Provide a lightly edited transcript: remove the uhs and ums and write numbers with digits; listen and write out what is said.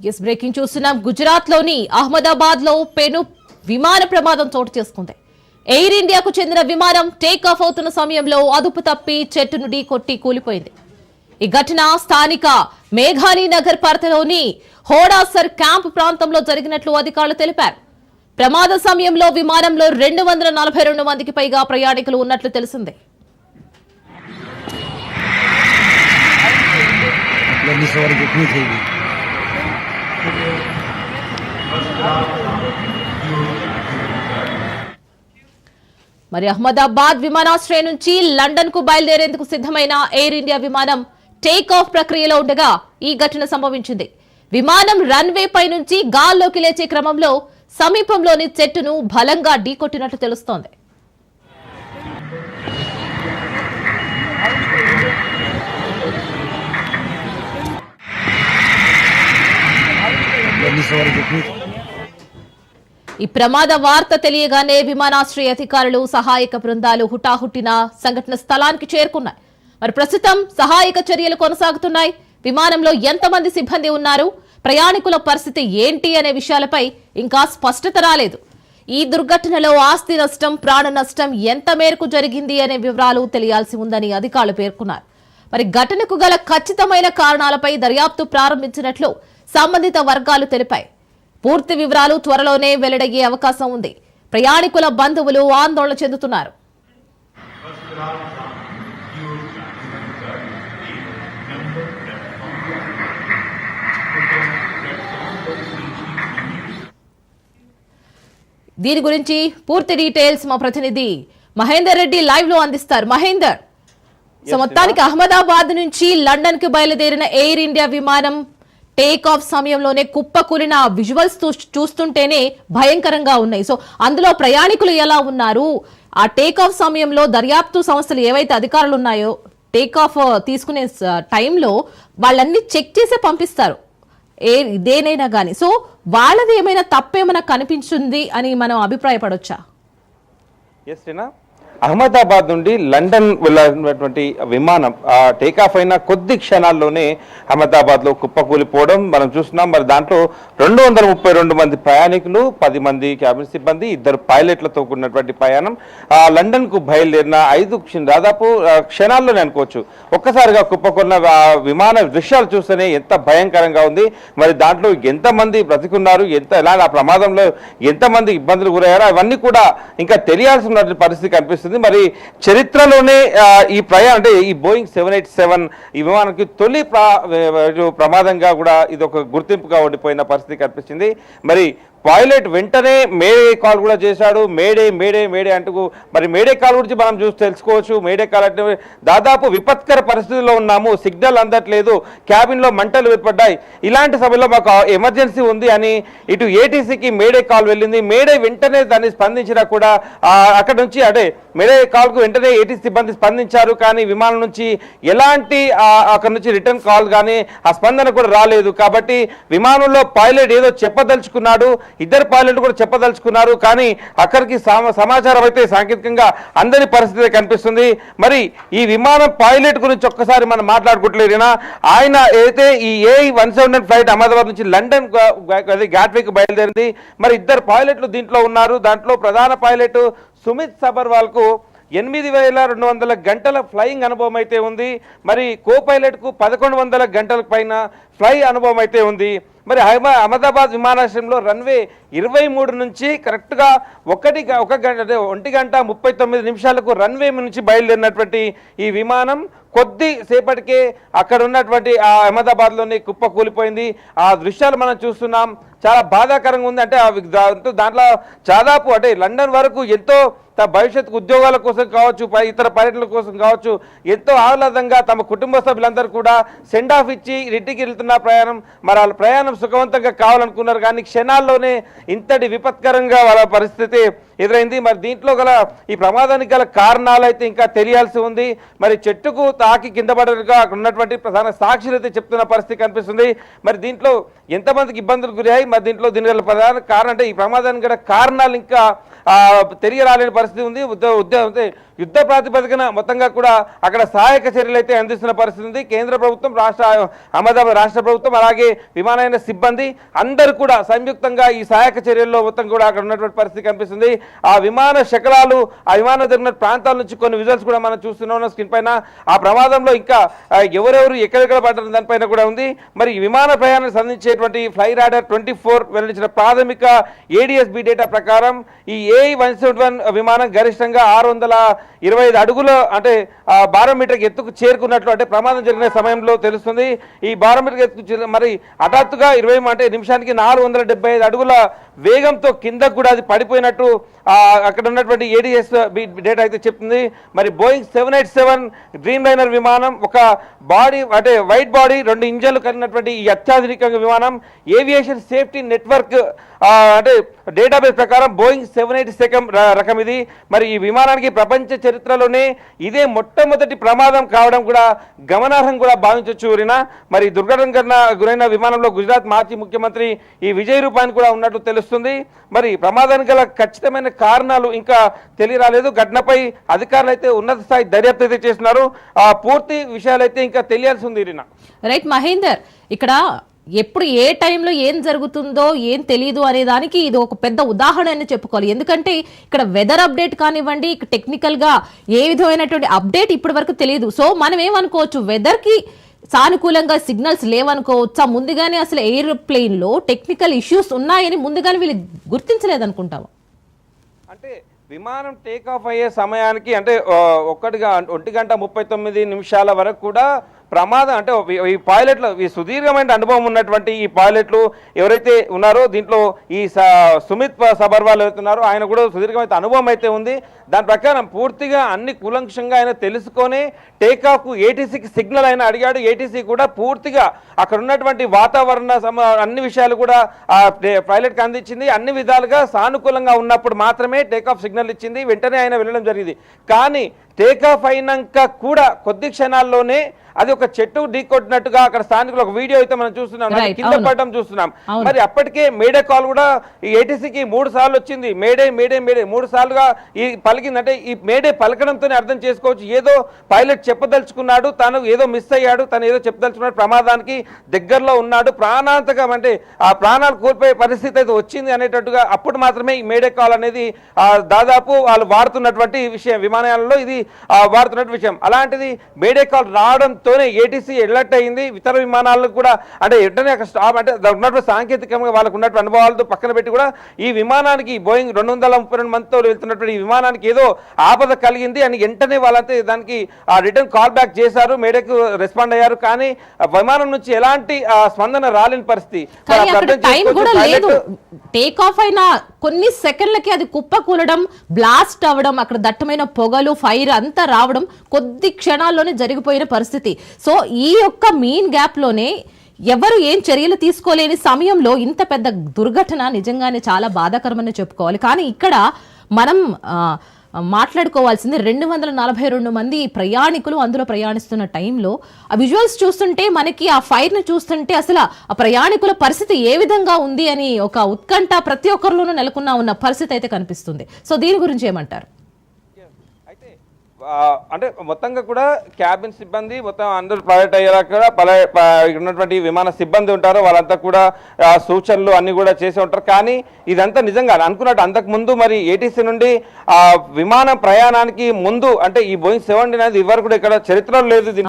Yes breaking చూస్తున్నాం. గుజరాత్ లోని అహ్మదాబాద్ లో పెను విమాన ప్రమాదం చోటు చేసుకుంది. ఎయిర్ ఇండియాకు చెందిన విమానం టేక్ ఆఫ్ అవుతున్న సమయంలో అదుపు తప్పి చెట్టును ఢీకొట్టి కూలిపోయింది. ఈ ఘటన స్థానిక మేఘానీ నగర్ పరిధిలోని హోడాసర్ క్యాంప్ ప్రాంతంలో జరిగినట్లు అధికారులు తెలిపారు. ప్రమాద సమయంలో విమానంలో 242 మందికి పైగా ప్రయాణికులు ఉన్నట్లు తెలిసింది. మరి అహ్మదాబాద్ విమానాశ్రయం నుంచి లండన్ కు బయలుదేరేందుకు సిద్ధమైన ఎయిర్ ఇండియా విమానం టేక్ ఆఫ్ ప్రక్రియలో ఉండగా ఈ ఘటన సంభవించింది. విమానం రన్వే పై నుంచి గాల్లోకి లేచే క్రమంలో సమీపంలోని చెట్టును బలంగా ఢీకొట్టినట్లు తెలుస్తోంది. ఈ ప్రమాద వార్త తెలియగానే విమానాశ్రయ అధికారులు సహాయక బృందాలు హుటాహుటిన సంఘటన స్థలానికి చేరుకున్నాయి. మరి ప్రస్తుతం సహాయక చర్యలు కొనసాగుతున్నాయి. విమానంలో ఎంతమంది సిబ్బంది ఉన్నారు, ప్రయాణికుల పరిస్థితి ఏంటి అనే విషయాలపై ఇంకా స్పష్టత రాలేదు. ఈ దుర్ఘటనలో ఆస్తి నష్టం, ప్రాణ నష్టం ఎంత మేరకు జరిగింది అనే వివరాలు తెలియాల్సి ఉందని అధికారులు పేర్కొన్నారు. మరి ఘటనకు గల ఖచ్చితమైన కారణాలపై దర్యాప్తు ప్రారంభించినట్లు సంబంధిత వర్గాలు తెలిపాయి. పూర్తి వివరాలు త్వరలోనే వెల్లడయ్యే అవకాశం ఉంది. ప్రయాణికుల బంధువులు ఆందోళన చెందుతున్నారు. దీని గురించి పూర్తి డీటెయిల్స్ మా ప్రతినిధి మహేందర్ రెడ్డి లైవ్ లో అందిస్తారు. మహేందర్, సో మొత్తానికి అహ్మదాబాద్ నుంచి లండన్ కి బయలుదేరిన ఎయిర్ ఇండియా విమానం టేక్ ఆఫ్ సమయంలోనే కుప్పకూలిన విజువల్స్ చూస్తుంటేనే భయంకరంగా ఉన్నాయి. సో అందులో ప్రయాణికులు ఎలా ఉన్నారు, ఆ టేక్ ఆఫ్ సమయంలో దర్యాప్తు సంస్థలు ఏవైతే అధికారులు ఉన్నాయో టేక్ ఆఫ్ తీసుకునే టైంలో వాళ్ళన్ని చెక్ చేసే పంపిస్తారు ఇదేనైనా కానీ. సో వాళ్ళది ఏమైనా తప్పేమైనా కనిపించింది అని మనం అభిప్రాయపడొచ్చా? ఎస్ రీనా, అహ్మదాబాద్ నుండి లండన్ వెళ్ళినటువంటి విమానం టేకాఫ్ అయిన కొద్ది క్షణాల్లోనే అహ్మదాబాద్లో కుప్పకూలిపోవడం మనం చూస్తున్నాం. మరి దాంట్లో 232 మంది ప్రయాణికులు, 10 మంది క్యాబిన్ సిబ్బంది, 2 పైలట్లతో కూడినటువంటి ప్రయాణం లండన్కు బయలుదేరిన 5 దాదాపు క్షణాల్లోనే అనుకోవచ్చు. ఒక్కసారిగా కుప్పకూలిన విమాన దృశ్యాలు చూస్తేనే ఎంత భయంకరంగా ఉంది. మరి దాంట్లో ఎంతమంది బ్రతికున్నారు, ఎలా ఆ ప్రమాదంలో ఎంతమంది ఇబ్బందులు గురయ్యారో అవన్నీ కూడా ఇంకా తెలియాల్సిన పరిస్థితి కనిపిస్తుంది. మరి చరిత్రలోనే ఈ అంటే ఈ బోయింగ్ 787 ఈ విమానానికి తొలి ప్రమాదంగా కూడా ఇది ఒక గుర్తింపుగా ఉండిపోయిన పరిస్థితి కనిపించింది. మరి పైలట్ వెంటనే మేడే కాల్ కూడా చేశాడు. మేడే మేడే మేడే అంటూ మరి మేడే కాల్ గురించి మనం తెలుసుకోవచ్చు. మేడే కాల్ అంటే దాదాపు విపత్కర పరిస్థితుల్లో ఉన్నాము, సిగ్నల్ అందట్లేదు, క్యాబిన్లో మంటలు ఏర్పడ్డాయి, ఇలాంటి సమయంలో మాకు ఎమర్జెన్సీ ఉంది అని ఇటు ఏటీసీకి మేడే కాల్ వెళ్ళింది. మేడే వెంటనే దాన్ని స్పందించినా కూడా అక్కడ నుంచి అంటే మేడే కాల్కు వెంటనే ఏటీసీ సిబ్బంది స్పందించారు. కానీ విమానం నుంచి ఎలాంటి అక్కడ నుంచి రిటర్న్ కాల్ కానీ ఆ స్పందన కూడా రాలేదు. కాబట్టి విమానంలో పైలట్ ఏదో చెప్పదలుచుకున్నాడు, 2 పైలట్లు కూడా చెప్పదలుచుకున్నారు. కానీ అక్కడికి సమాచారం అయితే సాంకేతికంగా అందరి పరిస్థితి కనిపిస్తుంది. మరి ఈ విమానం పైలట్ గురించి ఒక్కసారి మనం మాట్లాడుకుంటలేనా, ఆయన అయితే ఈ A179 ఫ్లైట్ అహ్మదాబాద్ నుంచి లండన్ గాట్విక్ బయలుదేరింది. మరి 2 పైలట్లు దీంట్లో ఉన్నారు. దాంట్లో ప్రధాన పైలట్ సుమిత్ సబర్వాల్ కు 8200 గంటల ఫ్లయింగ్ అనుభవం అయితే ఉంది. మరి కో పైలట్ కు 1100 గంటల పైన ఫ్లై అనుభవం అయితే ఉంది. మరి అహ్మదాబాద్ విమానాశ్రయంలో రన్వే 23 నుంచి కరెక్ట్గా 1 గంట 39 నిమిషాలకు రన్వే నుంచి బయలుదేరినటువంటి ఈ విమానం కొద్ది సేపటికే అక్కడ ఉన్నటువంటి ఆ అహ్మదాబాద్లోని కుప్ప కూలిపోయింది. ఆ దృశ్యాలు మనం చూస్తున్నాం. చాలా బాధాకరంగా ఉంది. అంటే దాంట్లో దాదాపు అంటే లండన్ వరకు ఎంతో భవిష్యత్తు ఉద్యోగాల కోసం కావచ్చు, ఇతర పర్యటనల కోసం కావచ్చు, ఎంతో ఆహ్లాదంగా తమ కుటుంబ సభ్యులందరూ కూడా సెండ్ ఆఫ్ ఇచ్చి ఇంటికి వెళ్తున్న ప్రయాణం, మరి వాళ్ళ ప్రయాణం సుఖవంతంగా కావాలనుకున్నారు. కానీ క్షణాల్లోనే ఇంతటి విపత్కరంగా వాళ్ళ పరిస్థితి ఎదురైంది. మరి దీంట్లో గల ఈ ప్రమాదానికి గల కారణాలు అయితే ఇంకా తెలియాల్సి ఉంది. మరి చెట్టుకు తాకి కింద పడగా అక్కడ ఉన్నటువంటి ప్రధాన సాక్షులు అయితే చెప్తున్న పరిస్థితి కనిపిస్తుంది. మరి దీంట్లో ఎంతమందికి ఇబ్బందులు గురయ్యాయి, మరి దీంట్లో దీని గల ప్రధాన కారణం అంటే ఈ ప్రమాదానికి గల కారణాలు ఇంకా తెలియరాలేని పరిస్థితి ఉంది. యుద్ధ ప్రాతిపదికన మొత్తంగా కూడా అక్కడ సహాయక చర్యలు అయితే అందిస్తున్న పరిస్థితి ఉంది. కేంద్ర ప్రభుత్వం, అహ్మదాబాద్ రాష్ట్ర ప్రభుత్వం, అలాగే విమానయాన సిబ్బంది అందరూ కూడా సంయుక్తంగా ఈ సహాయక చర్యల్లో మొత్తం కూడా అక్కడ ఉన్నటువంటి పరిస్థితి కనిపిస్తుంది. ఆ విమాన శకలాలు, ఆ విమానం జరిగిన ప్రాంతాల నుంచి కొన్ని విజువల్స్ కూడా మనం చూస్తున్నాం స్క్రీన్ పైన. ఆ ప్రమాదంలో ఇంకా ఎవరెవరు ఎక్కడెక్కడ పడ్డారు దానిపైన కూడా ఉంది. మరి ఈ విమాన ప్రయాణానికి సంబంధించేటువంటి ఫ్లై రాడర్ 24 వెల్లడించిన ప్రాథమిక ఏడిఎస్బి డేటా ప్రకారం ఈ AI-171 విమానం గరిష్టంగా 625 అడుగుల అంటే బారోమీటర్ ఎత్తుకు చేరుకున్నట్లు అంటే ప్రమాదం జరిగిన సమయంలో తెలుస్తుంది. ఈ బారోమీటర్ ఎత్తుకు మరి హఠాత్తుగా 20 అంటే నిమిషానికి 475 అడుగుల వేగంతో కిందకు కూడా అది పడిపోయినట్టు అక్కడ ఉన్నటువంటి ఏడిఎస్ డేటా అయితే చెప్తుంది. మరి బోయింగ్ 787 డ్రీమ్ లైనర్ విమానం ఒక బాడీ అంటే వైట్ బాడీ 2 ఇంజన్లు కలిగినటువంటి ఈ అత్యాధునిక విమానం ఏవియేషన్ సేఫ్టీ నెట్వర్క్ అంటే డేటాబేస్ ప్రకారం బోయింగ్ 787 రకం ఇది. మరి ఈ విమానానికి ప్రపంచ చరిత్రలోనే ఇదే మొట్టమొదటి ప్రమాదం కావడం కూడా గమనార్హం కూడా భావించవచ్చు. మరి దుర్ఘటన గురైన విమానంలో గుజరాత్ మాజీ ముఖ్యమంత్రి ఈ విజయ్ రూపాని కూడా ఉన్నట్లు తెలుస్తుంది. మరి ప్రమాదానికి గల ఖచ్చితమైన కారణాలు ఇంకా తెలియరాలేదు. ఘటనపై అధికారులు అయితే ఉన్నత స్థాయి దర్యాప్తు అయితే చేస్తున్నారు. పూర్తి విషయాలు అయితే ఇంకా తెలియాల్సి ఉంది. రైట్ మహేందర్, ఇక్కడ ఎప్పుడు ఏ టైంలో ఏం జరుగుతుందో ఏం తెలియదు అనే దానికి ఇది ఒక పెద్ద ఉదాహరణ అని చెప్పుకోవాలి. ఎందుకంటే ఇక్కడ వెదర్ అప్డేట్ కానివ్వండి, టెక్నికల్ గా ఏ విధమైనటువంటి అప్డేట్ ఇప్పటి వరకు తెలియదు. సో మనం ఏమనుకోవచ్చు, వెదర్ కి సానుకూలంగా సిగ్నల్స్ లేవనుకోవచ్చా? ముందుగానే అసలు ఎయిర్ప్లేన్ లో టెక్నికల్ ఇష్యూస్ ఉన్నాయని ముందుగానే వీళ్ళు గుర్తించలేదనుకుంటాము. అంటే విమానం టేక్ ఆఫ్ అయ్యే సమయానికి అంటే 1 గంట 39 నిమిషాల వరకు కూడా ప్రమాదం అంటే ఈ పైలట్లు, ఈ సుదీర్ఘమైన అనుభవం ఉన్నటువంటి ఈ పైలట్లు ఎవరైతే ఉన్నారో దీంట్లో ఈ సుమిత్ సబర్వాల్ ఎవరుతున్నారో ఆయన కూడా సుదీర్ఘమైన అనుభవం అయితే ఉంది. దాని ప్రకారం పూర్తిగా అన్ని కూలంకషంగా ఆయన తెలుసుకొని టేకాఫ్ ఏటీసీకి సిగ్నల్ ఆయన అడిగాడు. ఏటీసీ కూడా పూర్తిగా అక్కడ ఉన్నటువంటి వాతావరణ అన్ని విషయాలు కూడా పైలట్కి అందించింది. అన్ని విధాలుగా సానుకూలంగా ఉన్నప్పుడు మాత్రమే టేకాఫ్ సిగ్నల్ ఇచ్చింది. వెంటనే ఆయన వెళ్ళడం జరిగింది. కానీ టేకాఫ్ అయినాక కూడా కొద్ది క్షణాల్లోనే అది ఒక చెట్టు ఢీకొట్టినట్టుగా అక్కడ స్థానికులు ఒక వీడియో అయితే మనం చూస్తున్నాం, కింద పడడం చూస్తున్నాం. మరి అప్పటికే మేడే కాల్ కూడా ఈ ఏటీసీకి 3 సార్లు వచ్చింది. మేడే మేడే మేడే 3 సార్లుగా ఈ పలికిందంటే ఈ మేడే పలకడంతోనే అర్థం చేసుకోవచ్చు ఏదో పైలట్ చెప్పదలుచుకున్నాడు, తను ఏదో మిస్ అయ్యాడు, తను ఏదో చెప్పదలుచుకున్నాడు, ప్రమాదానికి దగ్గరలో ఉన్నాడు, ప్రాణాంతకం అంటే ఆ ప్రాణాలు కోల్పోయే పరిస్థితి అయితే వచ్చింది అనేటట్టుగా అప్పుడు మాత్రమే ఈ మేడే కాల్ అనేది దాదాపు వాళ్ళు వాడుతున్నటువంటి విషయం, విమానాలలో ఇది వాడుతున్నటువంటి విషయం. అలాంటిది మేడే కాల్ రావడంతోనే ఏటీసీ ఎలర్ట్ అయింది. ఇతర విమానాలకు కూడా అంటే వెంటనే అక్కడ స్టాప్ అంటే ఉన్నటువంటి సాంకేతికంగా వాళ్ళకు ఉన్నటువంటి అనుభవాలతో పక్కన పెట్టి కూడా ఈ విమానానికి బోయింగ్ 232 మందితో వెళ్తున్నటువంటి ఈ విమానానికి ఏదో ఆపద కలిగింది అని వెంటనే వాళ్ళంతా దానికి రిటర్న్ కాల్ బ్యాక్ చేశారు, మేడకు రెస్పాండ్ అయ్యారు. కానీ విమానం నుంచి ఎలాంటి స్పందన రాలేని పరిస్థితి. టేక్ ఆఫ్ అయిన కొన్ని సెకండ్లకి అది కుప్ప కూలడం, బ్లాస్ట్ అవ్వడం, అక్కడ దట్టమైన పొగలు, ఫైర్ అంతా రావడం కొద్ది క్షణాల్లోనే జరిగిపోయిన పరిస్థితి. సో ఈ యొక్క మీన్ గ్యాప్ లోనే ఎవరు ఏం చర్యలు తీసుకోలేని సమయంలో ఇంత పెద్ద దుర్ఘటన నిజంగానే చాలా బాధాకరమని చెప్పుకోవాలి. కానీ ఇక్కడ మనం మాట్లాడుకోవాల్సింది 242 మంది ప్రయాణికులు అందులో ప్రయాణిస్తున్న టైంలో ఆ విజువల్స్ చూస్తుంటే మనకి ఆ ఫైర్ ని చూస్తుంటే అసలు ఆ ప్రయాణికుల పరిస్థితి ఏ విధంగా ఉంది అని ఒక ఉత్కంఠ ప్రతి ఒక్కరిలోనూ నెలకొన్న పరిస్థితి అయితే కనిపిస్తుంది. సో దీని గురించి ఏమంటారు? అంటే మొత్తంగా కూడా క్యాబిన్ సిబ్బంది మొత్తం అందరూ ప్రైవేట్ అయ్యాక ఉన్నటువంటి విమాన సిబ్బంది ఉంటారు, వాళ్ళంతా కూడా సూచనలు అన్ని కూడా చేసి ఉంటారు. కానీ ఇదంతా నిజంగా అనుకున్నట్టు అంతకు ముందు మరి ఏటీసీ నుండి విమాన ప్రయాణానికి ముందు అంటే ఈ బోయింగ్ 7 అనేది ఇవరకు కూడా ఇక్కడ చరిత్రలో లేదు.